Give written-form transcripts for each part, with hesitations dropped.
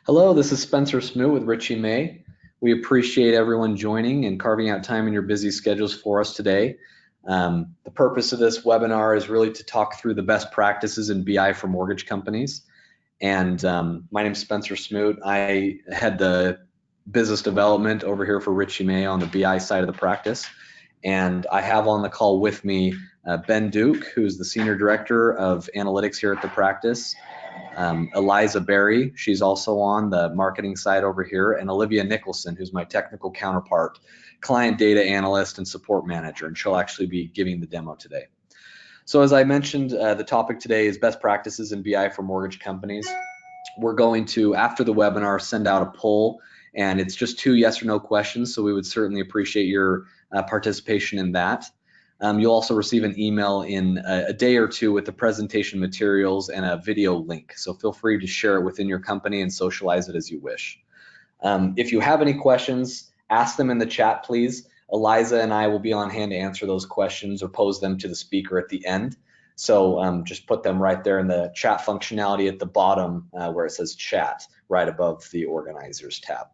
Hello, this is Spencer Smoot with Richey May. We appreciate everyone joining and carving out time in your busy schedules for us today. The purpose of this webinar is really to talk through the best practices in BI for mortgage companies. And my name is Spencer Smoot. I head the business development over here for Richey May on the BI side of the practice. And I have on the call with me Ben Duke, who's the Senior Director of Analytics here at the practice. Eliza Berry, she's also on the marketing side over here, and Olivia Nicholson, who's my technical counterpart, client data analyst and support manager, and she'll actually be giving the demo today. So as I mentioned, the topic today is best practices in BI for mortgage companies. We're going to, after the webinar, send out a poll, and it's just 2 yes or no questions, so we would certainly appreciate your participation in that. You'll also receive an email in a day or two with the presentation materials and a video link. So feel free to share it within your company and socialize it as you wish. If you have any questions, ask them in the chat, please. Eliza and I will be on hand to answer those questions or pose them to the speaker at the end. So just put them right there in the chat functionality at the bottom where it says chat, right above the organizers tab.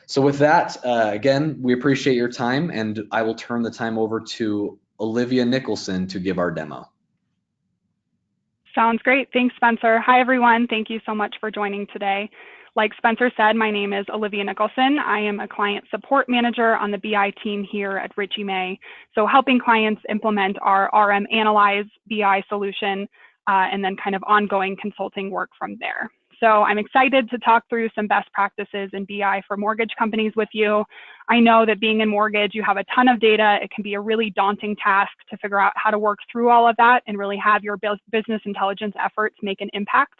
So with that, again, we appreciate your time, and I will turn the time over to Olivia Nicholson to give our demo. Sounds great. Thanks, Spencer. Hi, everyone. Thank you so much for joining today. Like Spencer said, my name is Olivia Nicholson. I am a client support manager on the BI team here at Richey May. So helping clients implement our RM Analyze BI solution and then kind of ongoing consulting work from there. So I'm excited to talk through some best practices in BI for mortgage companies with you. I know that being in mortgage, you have a ton of data. It can be a really daunting task to figure out how to work through all of that and really have your business intelligence efforts make an impact.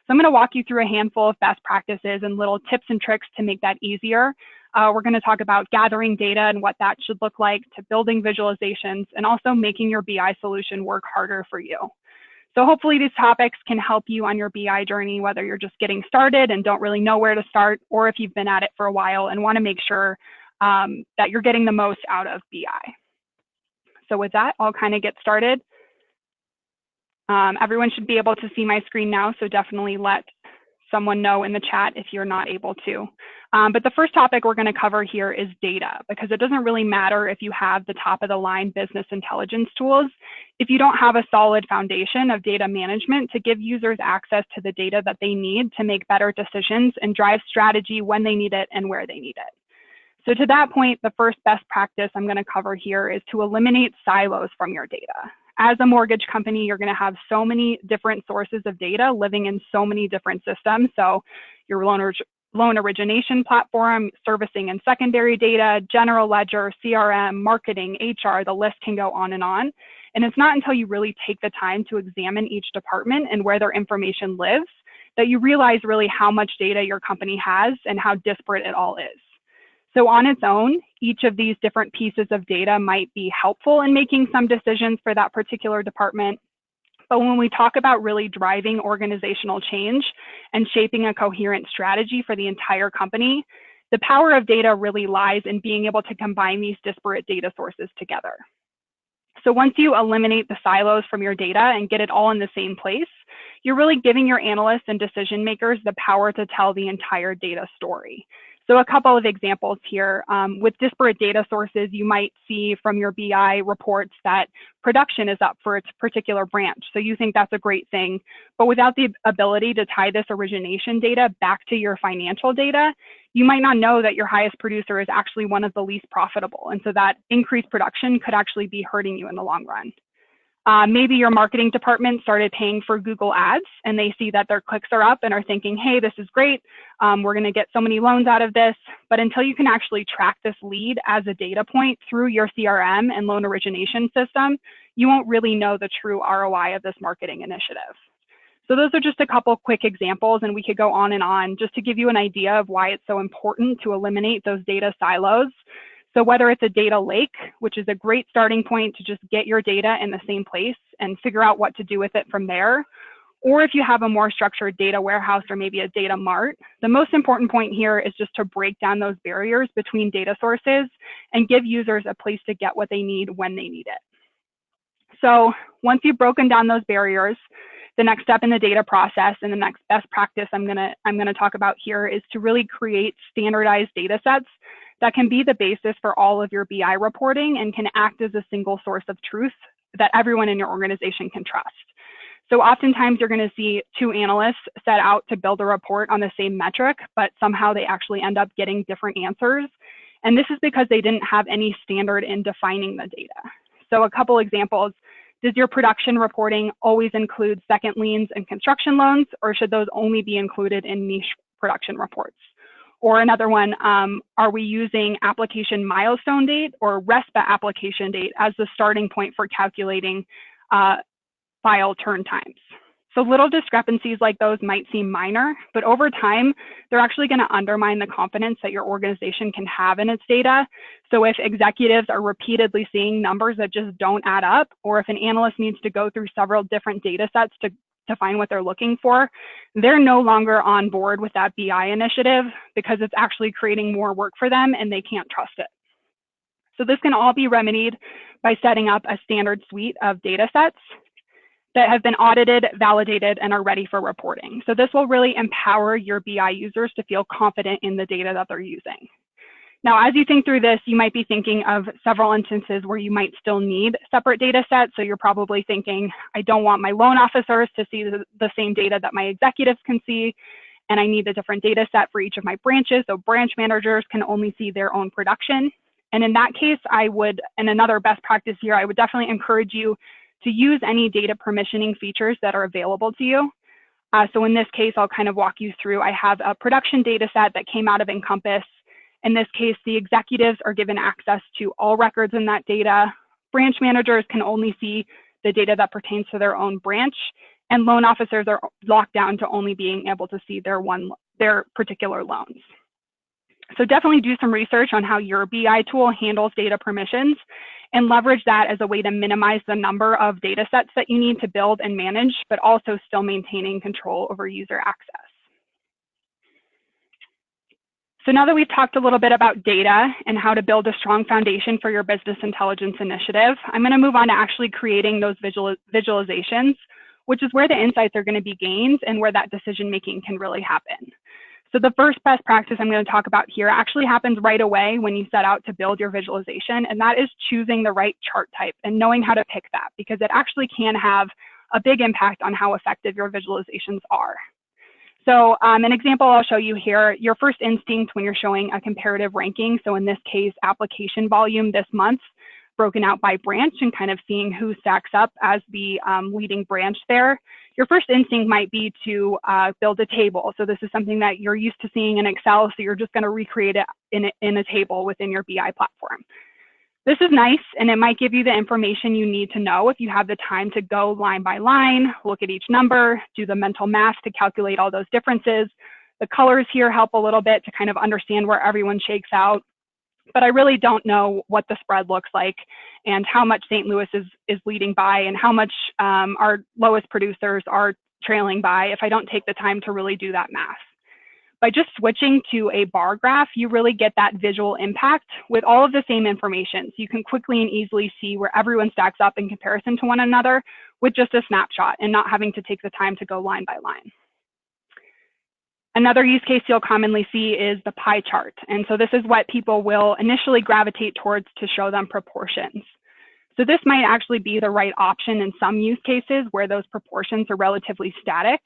So I'm going to walk you through a handful of best practices and little tips and tricks to make that easier. We're going to talk about gathering data and what that should look like, to building visualizations, and also making your BI solution work harder for you. So hopefully these topics can help you on your BI journey, whether you're just getting started and don't really know where to start, or if you've been at it for a while and want to make sure that you're getting the most out of BI. So with that, I'll kind of get started. Everyone should be able to see my screen now, so definitely let someone know in the chat if you're not able to. But the first topic we're going to cover here is data, because it doesn't really matter if you have the top of the line business intelligence tools if you don't have a solid foundation of data management to give users access to the data that they need to make better decisions and drive strategy when they need it and where they need it. So to that point, the first best practice I'm going to cover here is to eliminate silos from your data. As a mortgage company, you're going to have so many different sources of data living in so many different systems. So your loan origination platform, servicing and secondary data, general ledger, CRM, marketing, HR, the list can go on. And it's not until you really take the time to examine each department and where their information lives that you realize really how much data your company has and how disparate it all is. So on its own, each of these different pieces of data might be helpful in making some decisions for that particular department. But when we talk about really driving organizational change and shaping a coherent strategy for the entire company, the power of data really lies in being able to combine these disparate data sources together. So once you eliminate the silos from your data and get it all in the same place, you're really giving your analysts and decision makers the power to tell the entire data story. So a couple of examples here. With disparate data sources, you might see from your BI reports that production is up for its particular branch. So you think that's a great thing. But without the ability to tie this origination data back to your financial data, you might not know that your highest producer is actually one of the least profitable. And so that increased production could actually be hurting you in the long run. Maybe your marketing department started paying for Google ads and they see that their clicks are up and are thinking, hey, this is great. We're going to get so many loans out of this. But until you can actually track this lead as a data point through your CRM and loan origination system, you won't really know the true ROI of this marketing initiative. So those are just a couple quick examples, and we could go on just to give you an idea of why it's so important to eliminate those data silos. So whether it's a data lake, which is a great starting point to just get your data in the same place and figure out what to do with it from there, or if you have a more structured data warehouse or maybe a data mart, the most important point here is just to break down those barriers between data sources and give users a place to get what they need when they need it. So once you've broken down those barriers, The next step in the data process and the next best practice I'm gonna talk about here is to really create standardized data sets that can be the basis for all of your BI reporting and can act as a single source of truth that everyone in your organization can trust. So oftentimes you're going to see two analysts set out to build a report on the same metric, but somehow they actually end up getting different answers. And this is because they didn't have any standard in defining the data. So a couple examples: does your production reporting always include second liens and construction loans, or should those only be included in niche production reports? Or another one, are we using application milestone date or RESPA application date as the starting point for calculating file turn times? So little discrepancies like those might seem minor, but over time, they're actually going to undermine the confidence that your organization can have in its data. So if executives are repeatedly seeing numbers that just don't add up, or if an analyst needs to go through several different data sets to find what they're looking for, they're no longer on board with that BI initiative because it's actually creating more work for them and they can't trust it. So this can all be remedied by setting up a standard suite of data sets that have been audited, validated, and are ready for reporting. So this will really empower your BI users to feel confident in the data that they're using. Now, as you think through this, you might be thinking of several instances where you might still need separate data sets. So you're probably thinking, I don't want my loan officers to see the same data that my executives can see, and I need a different data set for each of my branches, so branch managers can only see their own production. And in that case, I would, and another best practice here, I would definitely encourage you to use any data permissioning features that are available to you. So in this case, I'll kind of walk you through. I have a production data set that came out of Encompass. In this case, the executives are given access to all records in that data. Branch managers can only see the data that pertains to their own branch, and loan officers are locked down to only being able to see their particular loans. So definitely do some research on how your BI tool handles data permissions and leverage that as a way to minimize the number of data sets that you need to build and manage, but also still maintaining control over user access. So now that we've talked a little bit about data and how to build a strong foundation for your business intelligence initiative, I'm going to move on to actually creating those visualizations, which is where the insights are going to be gained and where that decision making can really happen. So the first best practice I'm going to talk about here actually happens right away when you set out to build your visualization, and that is choosing the right chart type and knowing how to pick that, because it actually can have a big impact on how effective your visualizations are. So an example I'll show you here, your first instinct when you're showing a comparative ranking, so in this case, application volume this month, broken out by branch and kind of seeing who stacks up as the leading branch there. Your first instinct might be to build a table. So this is something that you're used to seeing in Excel, so you're just going to recreate it in a table within your BI platform. This is nice, and it might give you the information you need to know if you have the time to go line by line, look at each number, do the mental math to calculate all those differences. The colors here help a little bit to kind of understand where everyone shakes out. But I really don't know what the spread looks like and how much St. Louis is leading by and how much our lowest producers are trailing by if I don't take the time to really do that math. By just switching to a bar graph, you really get that visual impact with all of the same information. So you can quickly and easily see where everyone stacks up in comparison to one another with just a snapshot and not having to take the time to go line by line. Another use case you'll commonly see is the pie chart. And so this is what people will initially gravitate towards to show them proportions. So this might actually be the right option in some use cases where those proportions are relatively static.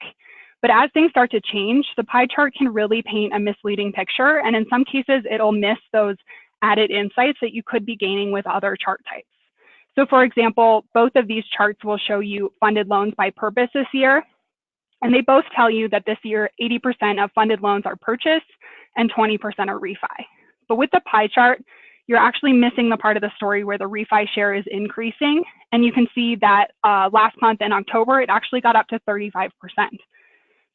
But as things start to change, the pie chart can really paint a misleading picture. And in some cases, it'll miss those added insights that you could be gaining with other chart types. So for example, both of these charts will show you funded loans by purpose this year. And they both tell you that this year, 80% of funded loans are purchase and 20% are refi. But with the pie chart, you're actually missing the part of the story where the refi share is increasing. And you can see that last month in October, it actually got up to 35%.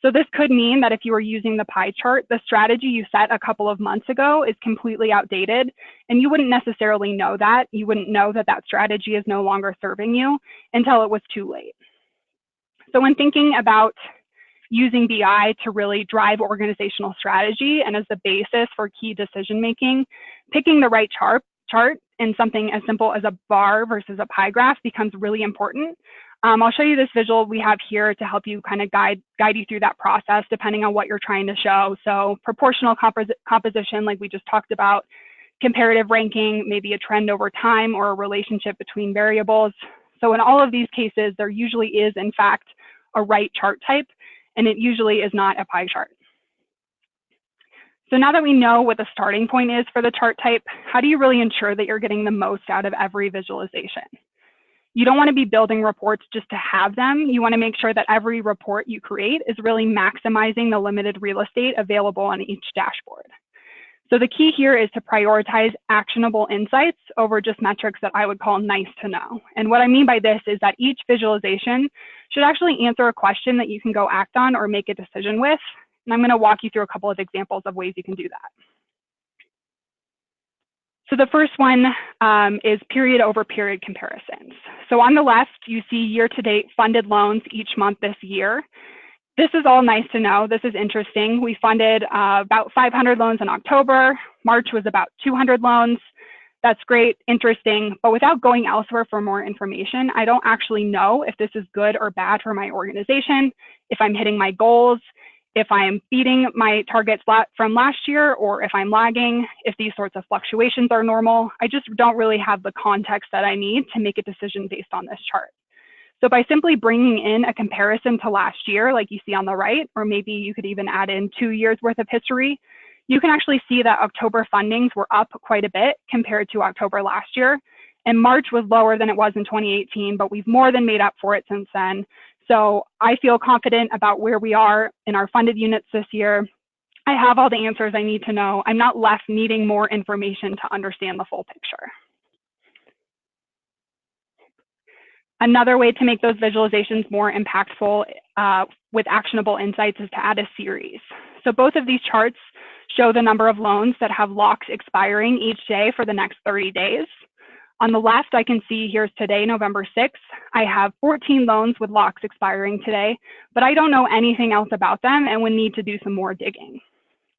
So this could mean that if you were using the pie chart, the strategy you set a couple of months ago is completely outdated, and you wouldn't necessarily know that. You wouldn't know that that strategy is no longer serving you until it was too late. So when thinking about using BI to really drive organizational strategy and as the basis for key decision making, picking the right chart in something as simple as a bar versus a pie graph becomes really important. I'll show you this visual we have here to help you kind of guide you through that process depending on what you're trying to show. So proportional composition, like we just talked about, comparative ranking, maybe a trend over time or a relationship between variables. So in all of these cases, there usually is, in fact, a right chart type, and it usually is not a pie chart. So now that we know what the starting point is for the chart type, how do you really ensure that you're getting the most out of every visualization? You don't want to be building reports just to have them. You want to make sure that every report you create is really maximizing the limited real estate available on each dashboard. So the key here is to prioritize actionable insights over just metrics that I would call nice to know. And what I mean by this is that each visualization should actually answer a question that you can go act on or make a decision with. And I'm going to walk you through a couple of examples of ways you can do that. So the first one is period over period comparisons. So on the left, you see year-to-date funded loans each month this year. This is all nice to know. This is interesting. We funded about 500 loans in October. March was about 200 loans. That's great, interesting, but without going elsewhere for more information, I don't actually know if this is good or bad for my organization, if I'm hitting my goals, if I'm beating my targets from last year, or if I'm lagging, if these sorts of fluctuations are normal. I just don't really have the context that I need to make a decision based on this chart. So by simply bringing in a comparison to last year, like you see on the right, or maybe you could even add in 2 years worth of history, you can actually see that October fundings were up quite a bit compared to October last year. And March was lower than it was in 2018, but we've more than made up for it since then. So I feel confident about where we are in our funded units this year. I have all the answers I need to know. I'm not left needing more information to understand the full picture. Another way to make those visualizations more impactful with actionable insights is to add a series. So both of these charts show the number of loans that have locks expiring each day for the next 30 days. On the left, I can see here's today, November 6th. I have 14 loans with locks expiring today, but I don't know anything else about them and would need to do some more digging.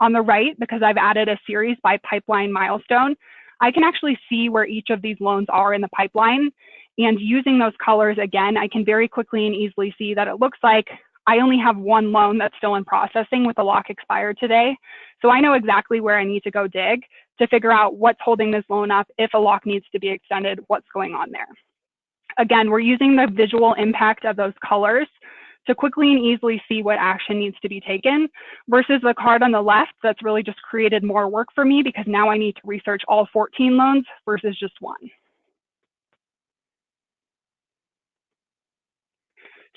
On the right, because I've added a series by pipeline milestone, I can actually see where each of these loans are in the pipeline. And using those colors again, I can very quickly and easily see that it looks like I only have one loan that's still in processing with the lock expired today. So I know exactly where I need to go dig to figure out what's holding this loan up, if a lock needs to be extended, what's going on there. Again, we're using the visual impact of those colors to quickly and easily see what action needs to be taken versus the card on the left that's really just created more work for me because now I need to research all 14 loans versus just one.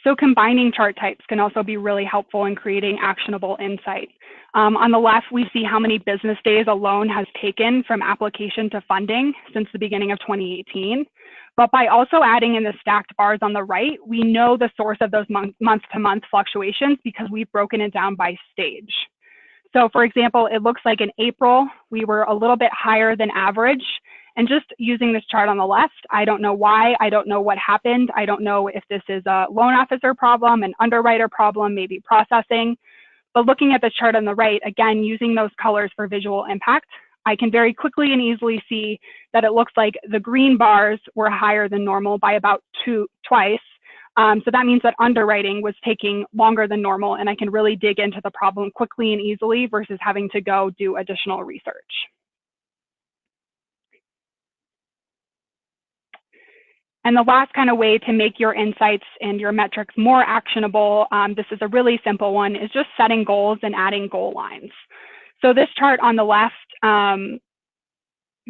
So combining chart types can also be really helpful in creating actionable insight. On the left, we see how many business days a loan has taken from application to funding since the beginning of 2018. But by also adding in the stacked bars on the right, we know the source of those month-to-month fluctuations because we've broken it down by stage. So for example, it looks like in April, we were a little bit higher than average. And just using this chart on the left, I don't know why, I don't know what happened. I don't know if this is a loan officer problem, an underwriter problem, maybe processing. But looking at the chart on the right, again, using those colors for visual impact, I can very quickly and easily see that it looks like the green bars were higher than normal by about twice. So that means that underwriting was taking longer than normal, and I can really dig into the problem quickly and easily versus having to go do additional research. And the last kind of way to make your insights and your metrics more actionable, this is a really simple one, is just setting goals and adding goal lines. So this chart on the left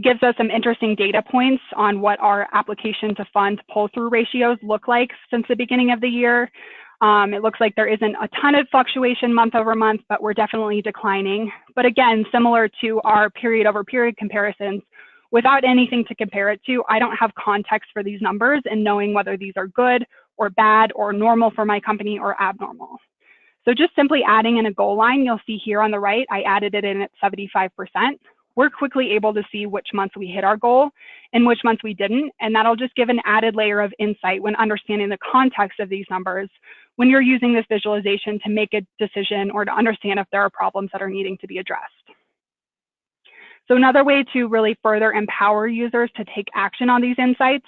gives us some interesting data points on what our application to fund pull-through ratios look like since the beginning of the year. It looks like there isn't a ton of fluctuation month over month, but we're definitely declining. But again, similar to our period over period comparisons, without anything to compare it to, I don't have context for these numbers and knowing whether these are good or bad or normal for my company or abnormal. So just simply adding in a goal line, you'll see here on the right, I added it in at 75%. We're quickly able to see which months we hit our goal and which months we didn't. And that'll just give an added layer of insight when understanding the context of these numbers when you're using this visualization to make a decision or to understand if there are problems that are needing to be addressed. So another way to really further empower users to take action on these insights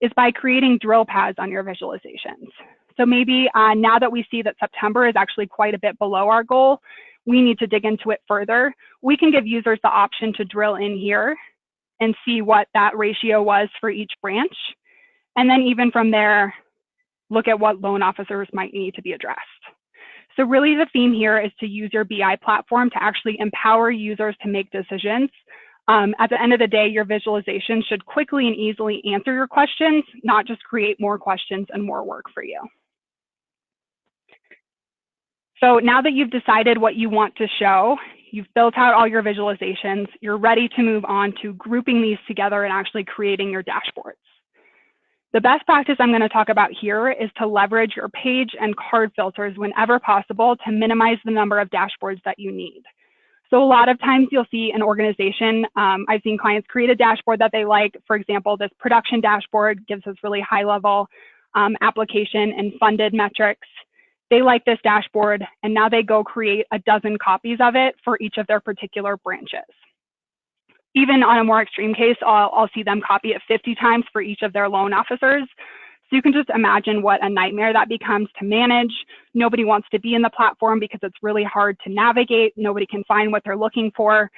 is by creating drill paths on your visualizations. So maybe now that we see that September is actually quite a bit below our goal, we need to dig into it further. We can give users the option to drill in here and see what that ratio was for each branch. And then even from there, look at what loan officers might need to be addressed. So really the theme here is to use your BI platform to actually empower users to make decisions. At the end of the day, your visualization should quickly and easily answer your questions, not just create more questions and more work for you. So now that you've decided what you want to show, you've built out all your visualizations, you're ready to move on to grouping these together and actually creating your dashboards. The best practice I'm going to talk about here is to leverage your page and card filters whenever possible to minimize the number of dashboards that you need. So a lot of times you'll see an organization, I've seen clients create a dashboard that they like. For example, this production dashboard gives us really high level application and funded metrics. They like this dashboard, and now they go create a dozen copies of it for each of their particular branches. Even on a more extreme case, I'll see them copy it 50 times for each of their loan officers. So you can just imagine what a nightmare that becomes to manage. Nobody wants to be in the platform because it's really hard to navigate. Nobody can find what they're looking for,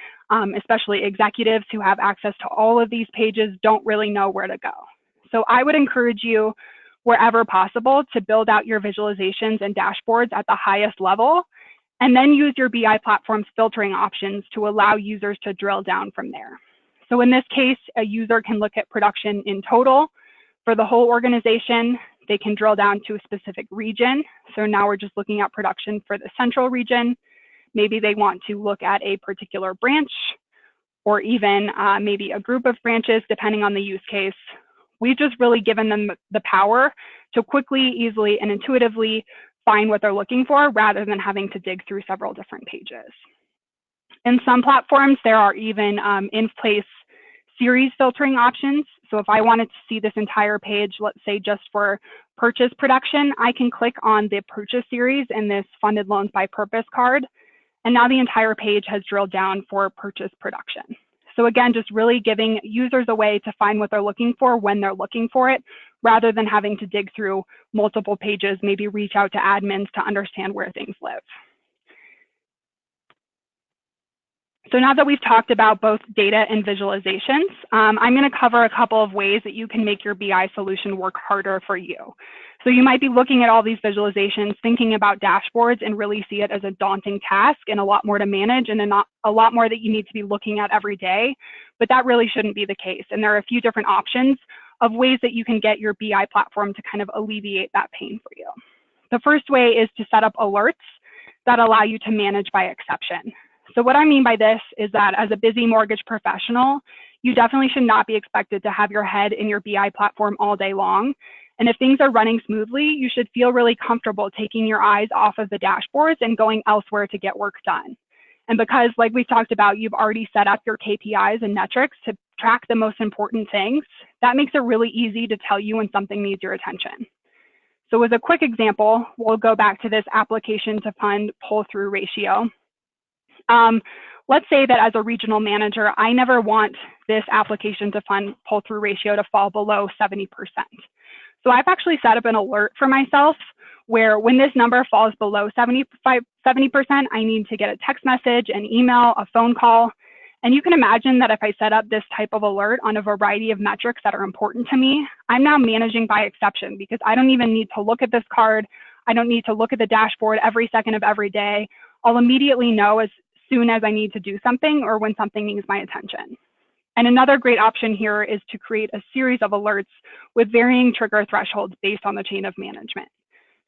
especially executives who have access to all of these pages don't really know where to go. So I would encourage you, wherever possible, to build out your visualizations and dashboards at the highest level, and then use your BI platform's filtering options to allow users to drill down from there. So in this case, a user can look at production in total for the whole organization. They can drill down to a specific region. So now we're just looking at production for the central region. Maybe they want to look at a particular branch, or even maybe a group of branches, depending on the use case. We've just really given them the power to quickly, easily, and intuitively find what they're looking for rather than having to dig through several different pages. In some platforms, there are even in-place series filtering options. So if I wanted to see this entire page, let's say just for purchase production, I can click on the purchase series in this funded loans by purpose card. And now the entire page has drilled down for purchase production. So again, just really giving users a way to find what they're looking for when they're looking for it, rather than having to dig through multiple pages, maybe reach out to admins to understand where things live. So now that we've talked about both data and visualizations, I'm going to cover a couple of ways that you can make your BI solution work harder for you. So you might be looking at all these visualizations, thinking about dashboards, and really see it as a daunting task and a lot more to manage and a lot more that you need to be looking at every day. But that really shouldn't be the case. And there are a few different options of ways that you can get your BI platform to kind of alleviate that pain for you. The first way is to set up alerts that allow you to manage by exception. So what I mean by this is that as a busy mortgage professional, you definitely should not be expected to have your head in your BI platform all day long. And if things are running smoothly, you should feel really comfortable taking your eyes off of the dashboards and going elsewhere to get work done. And because, like we've talked about, you've already set up your KPIs and metrics to track the most important things, that makes it really easy to tell you when something needs your attention. So as a quick example, we'll go back to this application to fund pull-through ratio. Let's say that as a regional manager, I never want this application to fund pull-through ratio to fall below 70%. So I've actually set up an alert for myself where when this number falls below 70%, I need to get a text message, an email, a phone call. And you can imagine that if I set up this type of alert on a variety of metrics that are important to me, I'm now managing by exception because I don't even need to look at this card. I don't need to look at the dashboard every second of every day. I'll immediately know as soon as I need to do something or when something needs my attention. And another great option here is to create a series of alerts with varying trigger thresholds based on the chain of management.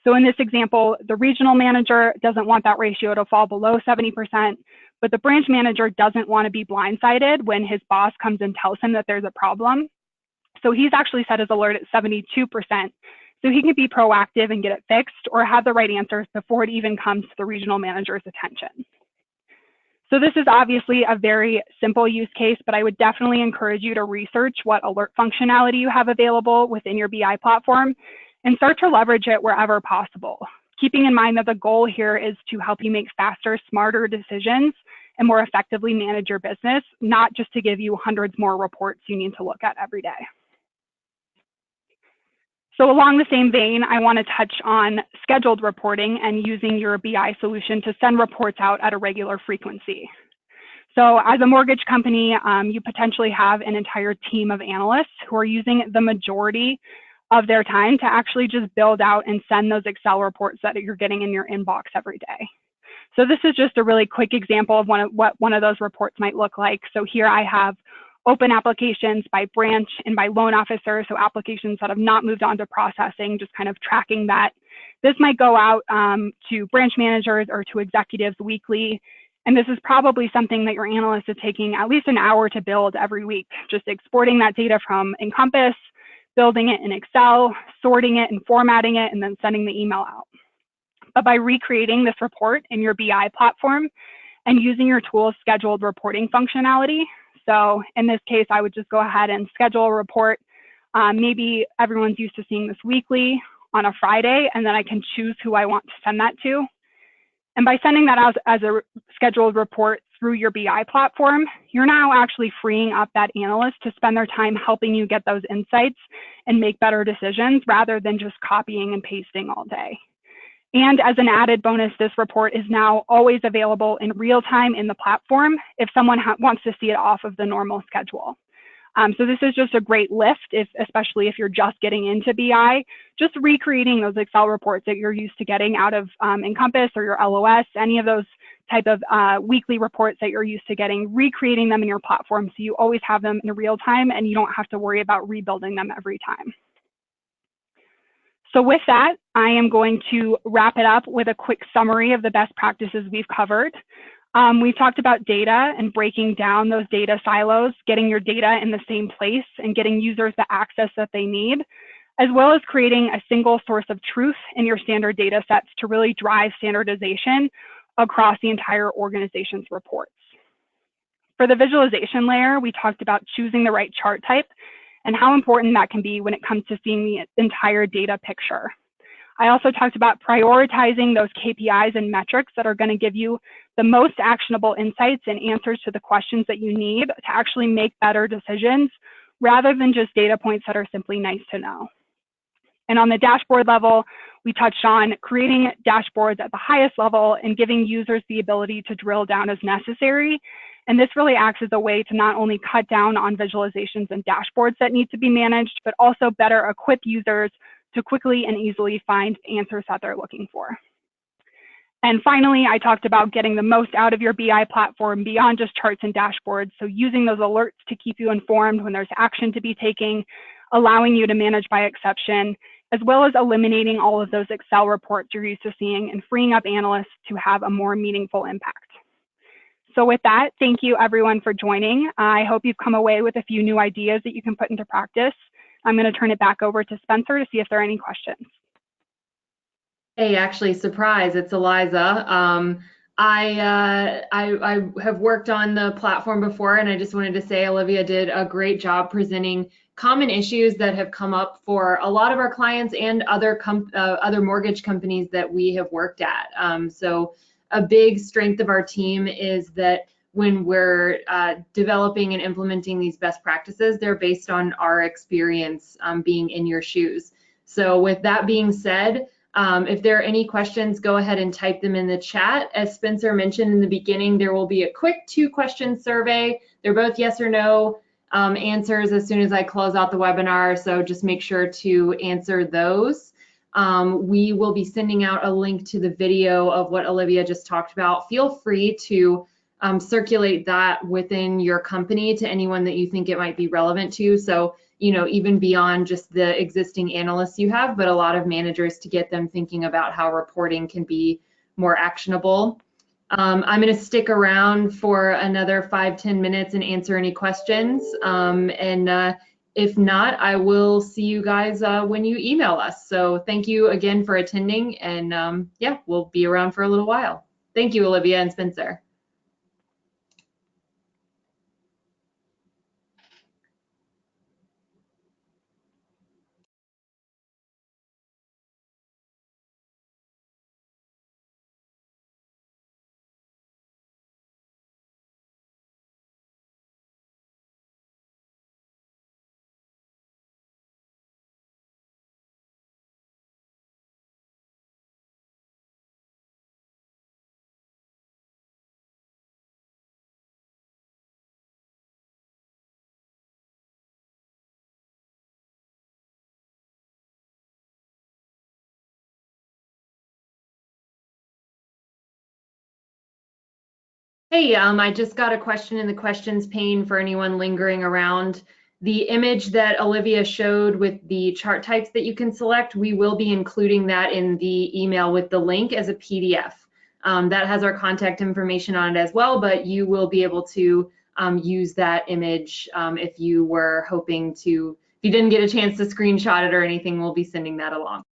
So in this example, the regional manager doesn't want that ratio to fall below 70%, but the branch manager doesn't want to be blindsided when his boss comes and tells him that there's a problem. So he's actually set his alert at 72%, so he can be proactive and get it fixed or have the right answers before it even comes to the regional manager's attention. So this is obviously a very simple use case, but I would definitely encourage you to research what alert functionality you have available within your BI platform and start to leverage it wherever possible. Keeping in mind that the goal here is to help you make faster, smarter decisions and more effectively manage your business, not just to give you hundreds more reports you need to look at every day. So along the same vein, I want to touch on scheduled reporting and using your BI solution to send reports out at a regular frequency. So as a mortgage company, you potentially have an entire team of analysts who are using the majority of their time to actually just build out and send those Excel reports that you're getting in your inbox every day. So this is just a really quick example of what one of those reports might look like. So here I have open applications by branch and by loan officer, so applications that have not moved on to processing, just kind of tracking that. This might go out to branch managers or to executives weekly. And this is probably something that your analyst is taking at least an hour to build every week, just exporting that data from Encompass, building it in Excel, sorting it and formatting it, and then sending the email out. But by recreating this report in your BI platform and using your tool's scheduled reporting functionality, so in this case, I would just go ahead and schedule a report. Maybe everyone's used to seeing this weekly on a Friday, and then I can choose who I want to send that to. And by sending that out as a scheduled report through your BI platform, you're now actually freeing up that analyst to spend their time helping you get those insights and make better decisions rather than just copying and pasting all day. And as an added bonus, this report is now always available in real time in the platform if someone wants to see it off of the normal schedule. So this is just a great lift, especially if you're just getting into BI, just recreating those Excel reports that you're used to getting out of Encompass or your LOS, any of those type of weekly reports that you're used to getting, recreating them in your platform so you always have them in real time and you don't have to worry about rebuilding them every time. So with that, I am going to wrap it up with a quick summary of the best practices we've covered. We've talked about data and breaking down those data silos, getting your data in the same place and getting users the access that they need, as well as creating a single source of truth in your standard data sets to really drive standardization across the entire organization's reports. For the visualization layer, we talked about choosing the right chart type and how important that can be when it comes to seeing the entire data picture. I also talked about prioritizing those KPIs and metrics that are going to give you the most actionable insights and answers to the questions that you need to actually make better decisions rather than just data points that are simply nice to know. And on the dashboard level, we touched on creating dashboards at the highest level and giving users the ability to drill down as necessary. And this really acts as a way to not only cut down on visualizations and dashboards that need to be managed, but also better equip users to quickly and easily find answers that they're looking for. And finally, I talked about getting the most out of your BI platform beyond just charts and dashboards. So using those alerts to keep you informed when there's action to be taken, allowing you to manage by exception, as well as eliminating all of those Excel reports you're used to seeing and freeing up analysts to have a more meaningful impact. So with that, thank you everyone for joining. I hope you've come away with a few new ideas that you can put into practice. I'm going to turn it back over to Spencer to see if there are any questions. Hey, actually, surprise, it's Eliza. I have worked on the platform before, and I just wanted to say Olivia did a great job presenting common issues that have come up for a lot of our clients and other mortgage companies that we have worked at. So a big strength of our team is that when we're developing and implementing these best practices, they're based on our experience being in your shoes. So with that being said, if there are any questions, go ahead and type them in the chat. As Spencer mentioned in the beginning, there will be a quick 2-question survey. They're both yes or no answers as soon as I close out the webinar, so just make sure to answer those. We will be sending out a link to the video of what Olivia just talked about. Feel free to circulate that within your company to anyone that you think it might be relevant to. So, you know, even beyond just the existing analysts you have, but a lot of managers to get them thinking about how reporting can be more actionable. I'm going to stick around for another 5-10 minutes and answer any questions. If not, I will see you guys when you email us. So thank you again for attending, and yeah, we'll be around for a little while. Thank you, Olivia and Spencer. Hey, I just got a question in the questions pane for anyone lingering around. The image that Olivia showed with the chart types that you can select, we will be including that in the email with the link as a PDF. That has our contact information on it as well, but you will be able to use that image if you were hoping to, if you didn't get a chance to screenshot it or anything, we'll be sending that along.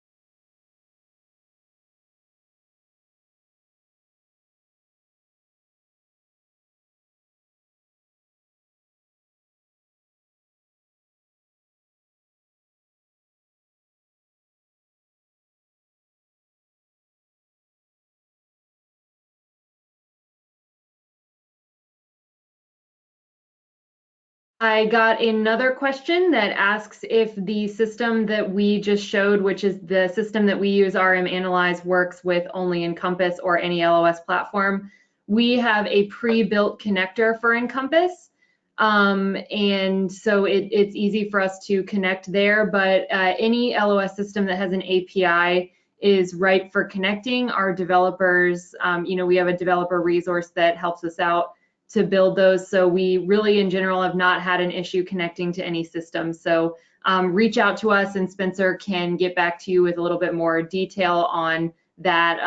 I got another question that asks if the system that we just showed, which is the system that we use, RM Analyze, works with only Encompass or any LOS platform. We have a pre-built connector for Encompass, and so it's easy for us to connect there, but any LOS system that has an API is ripe for connecting. Our developers, we have a developer resource that helps us out to build those. So we really in general have not had an issue connecting to any system. So reach out to us and Spencer can get back to you with a little bit more detail on that,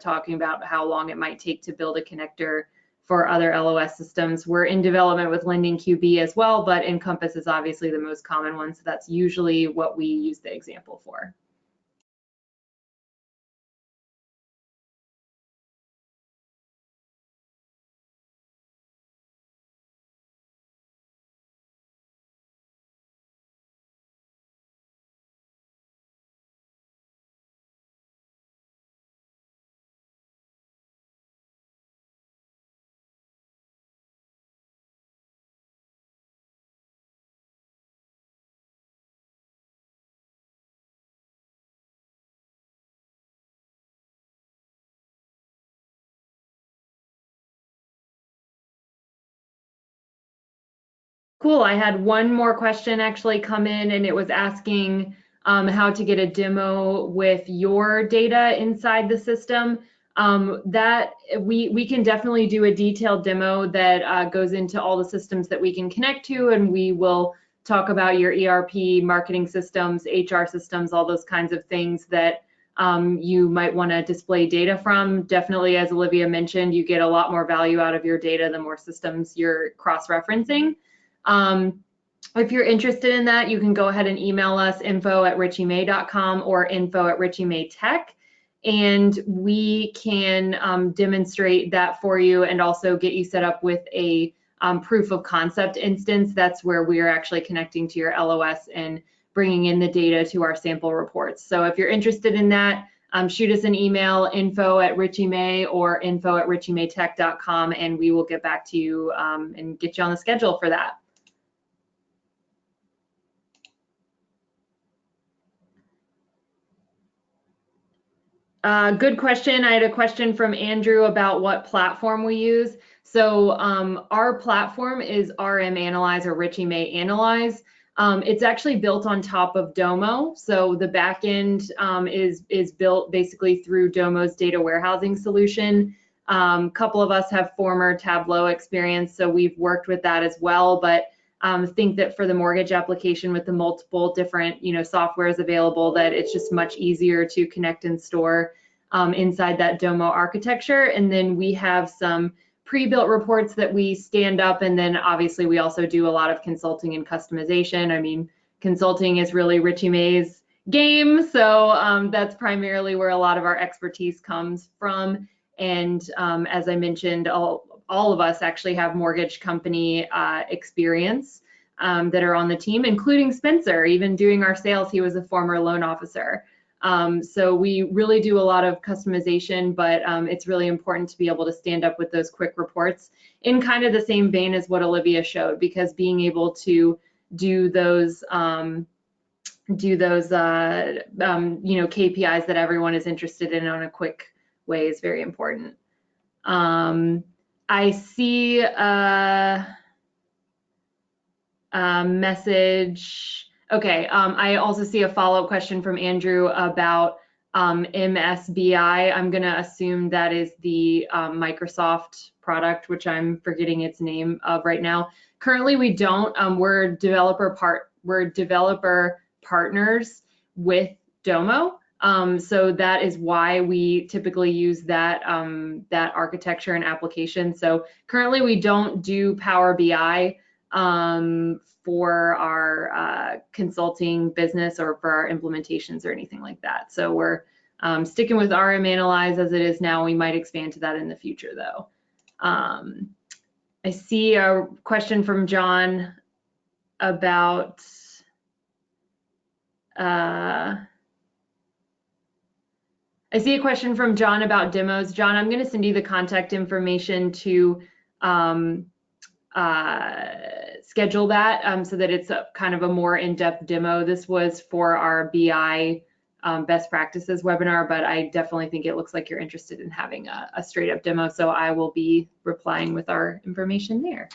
talking about how long it might take to build a connector for other LOS systems. We're in development with Lending QB as well, but Encompass is obviously the most common one. So that's usually what we use the example for. Cool. I had one more question actually come in, and it was asking how to get a demo with your data inside the system. That we can definitely do a detailed demo that goes into all the systems that we can connect to, and we will talk about your ERP, marketing systems, HR systems, all those kinds of things that you might want to display data from. Definitely, as Olivia mentioned, you get a lot more value out of your data the more systems you're cross-referencing. If you're interested in that, you can go ahead and email us info@richeymay.com or info@richeymaytech, and we can demonstrate that for you and also get you set up with a proof of concept instance. That's where we're actually connecting to your LOS and bringing in the data to our sample reports. So if you're interested in that, shoot us an email, info@richeymay or info@richeymaytech.com, and we will get back to you and get you on the schedule for that. Good question. I had a question from Andrew about what platform we use. So our platform is RM Analyze or Richey May Analyze. It's actually built on top of Domo. So the backend is built basically through Domo's data warehousing solution. A couple of us have former Tableau experience, so we've worked with that as well. But think that for the mortgage application with the multiple different softwares available, that it's just much easier to connect and store inside that Domo architecture. And then we have some pre-built reports that we stand up, and then obviously we also do a lot of consulting and customization. I mean, consulting is really Richey May's game, so that's primarily where a lot of our expertise comes from. And as I mentioned, all of us actually have mortgage company experience that are on the team, including Spencer. Even doing our sales, he was a former loan officer. So we really do a lot of customization, but it's really important to be able to stand up with those quick reports in kind of the same vein as what Olivia showed, because being able to do those KPIs that everyone is interested in on a quick way is very important. I see a message. Okay, I also see a follow-up question from Andrew about MSBI. I'm going to assume that is the Microsoft product, which I'm forgetting its name of right now. Currently, we don't. We're developer partners with Domo. So that is why we typically use that that architecture and application. So currently we don't do Power BI for our consulting business or for our implementations or anything like that. So we're sticking with RM Analyze as it is now. We might expand to that in the future though. I see a question from John about I see a question from John about demos. John, I'm going to send you the contact information to schedule that so that it's a kind of a more in-depth demo. This was for our BI best practices webinar, but I definitely think it looks like you're interested in having a straight up demo. So I will be replying with our information there.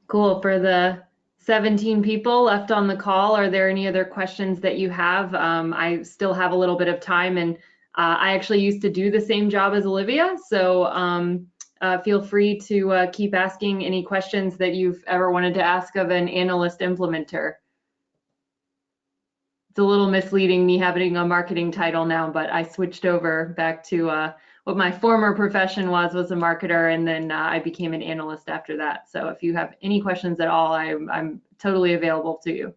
Cool. For the 17 people left on the call, are there any other questions that you have? I still have a little bit of time, and I actually used to do the same job as Olivia, so feel free to keep asking any questions that you've ever wanted to ask of an analyst implementer. It's a little misleading me having a marketing title now, but I switched over back to what my former profession was a marketer, and then I became an analyst after that. So if you have any questions at all, I'm totally available to you.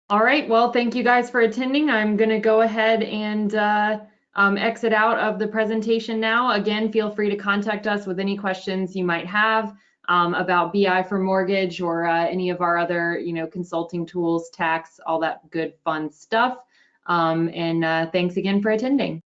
All right, well, thank you guys for attending. I'm going to go ahead and exit out of the presentation now. Again, feel free to contact us with any questions you might have about BI for mortgage or any of our other, consulting tools, tax, all that good fun stuff. And thanks again for attending.